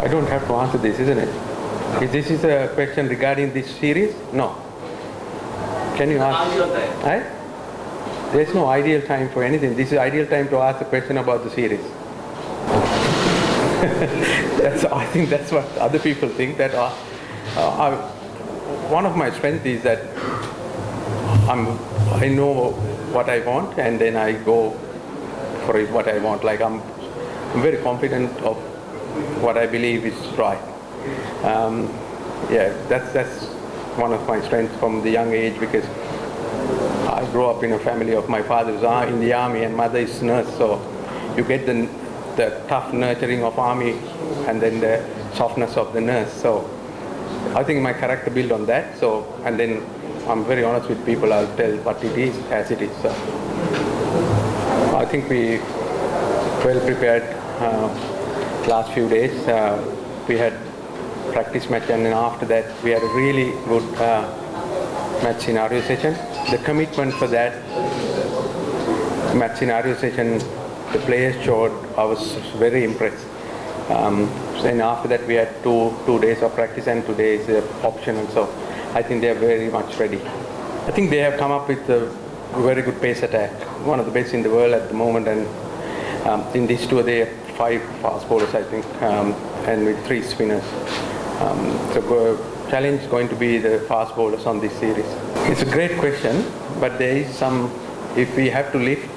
I don't have to answer this, isn't it? If this is a question regarding this series, no. Can you ask? There's no ideal time for anything. This is ideal time to ask a question about the series. I think that's what other people think. That one of my strengths is that I know what I want, and then I go for it, what I want. Like I'm very confident of what I believe is right. Yeah, that's one of my strengths from the young age, because I grew up in a family of my father's in the army and mother is nurse, so you get the tough nurturing of army and then the softness of the nurse. So I think my character built on that. So, and then I'm very honest with people. I'll tell what it is as it is. So I think we well prepared last few days. We had practice match, and then after that we had a really good match scenario session. The commitment for that match scenario session the players showed, I was very impressed. And after that we had two days of practice, and today is optional, so I think they are very much ready. I think they have come up with a very good pace attack, one of the best in the world at the moment, and in this tour they have 5 fast bowlers, I think, and with 3 spinners. So challenge is going to be the fast bowlers on this series. It's a great question, but there is some, if we have to lift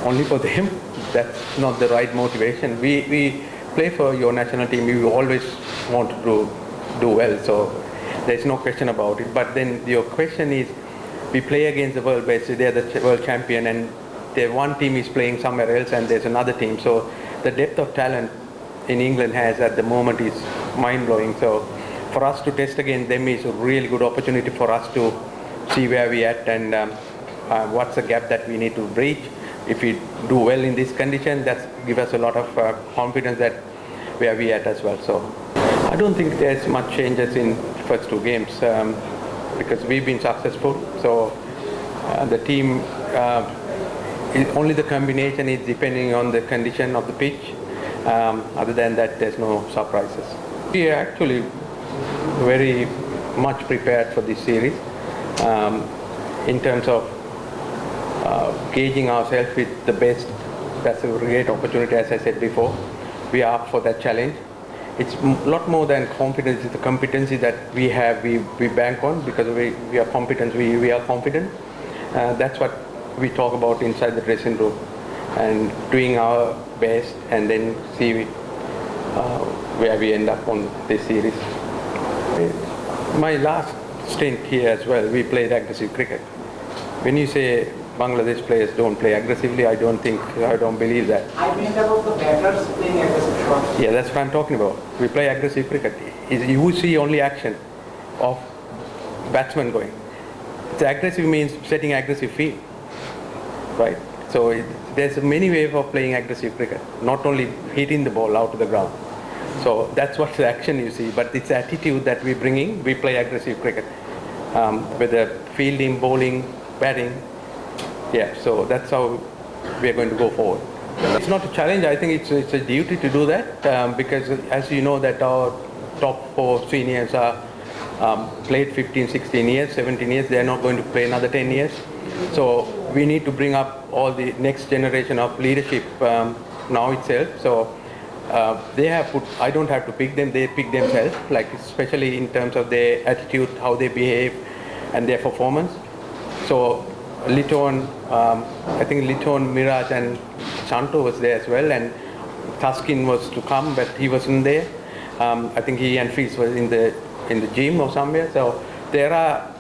only for them, that's not the right motivation. We play for your national team, you always want to do well, so there's no question about it. But then your question is, we play against the world best, they're the world champion, and one team is playing somewhere else and there's another team. So the depth of talent in England has at the moment is mind-blowing. So for us to test against them is a really good opportunity for us to see where we at and what's the gap that we need to breach. If we do well in this condition, that gives us a lot of confidence that where we at as well. So I don't think there's much changes in first 2 games because we've been successful. So the team, only the combination is depending on the condition of the pitch. Other than that, there's no surprises. We are actually very much prepared for this series in terms of gauging ourselves with the best. That's a great opportunity, as I said before. We are up for that challenge. It's a lot more than confidence. It's the competency that we have, we bank on, because we are competent, we are confident. That's what we talk about inside the dressing room, and doing our best and then see where we end up on this series. My last stint here as well, we played aggressive cricket. When you say Bangladesh players don't play aggressively, I don't believe that. I meant about the batters playing aggressive shots. Yeah, that's what I'm talking about. We play aggressive cricket. You see only action of batsmen going. The aggressive means setting aggressive field, right? So there's many ways of playing aggressive cricket, not only hitting the ball out to the ground. So that's what the action you see, but it's the attitude that we bring in. We play aggressive cricket, whether fielding, bowling, batting. Yeah, so that's how we are going to go forward. It's not a challenge. I think it's a duty to do that because, as you know, that our top 4 seniors are played 15, 16 years, 17 years. They are not going to play another 10 years. So we need to bring up all the next generation of leadership now itself. So they have put, I don't have to pick them, they pick themselves, like especially in terms of their attitude, how they behave and their performance. So Liton, I think Liton, Miraj and Chanto was there as well, and Taskin was to come, but he wasn't there. I think he and Fries was in the gym or somewhere. So there are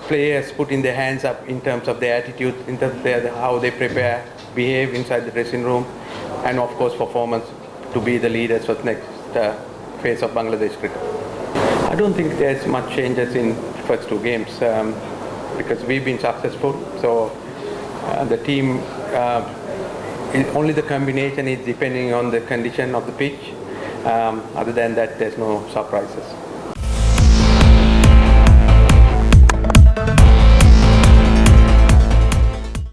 players putting their hands up in terms of their attitude, in terms of how they prepare, behave inside the dressing room, and of course performance to be the leaders for the next phase of Bangladesh cricket. I don't think there's much changes in first 2 games because we've been successful. So the team, only the combination is depending on the condition of the pitch. Other than that, there's no surprises.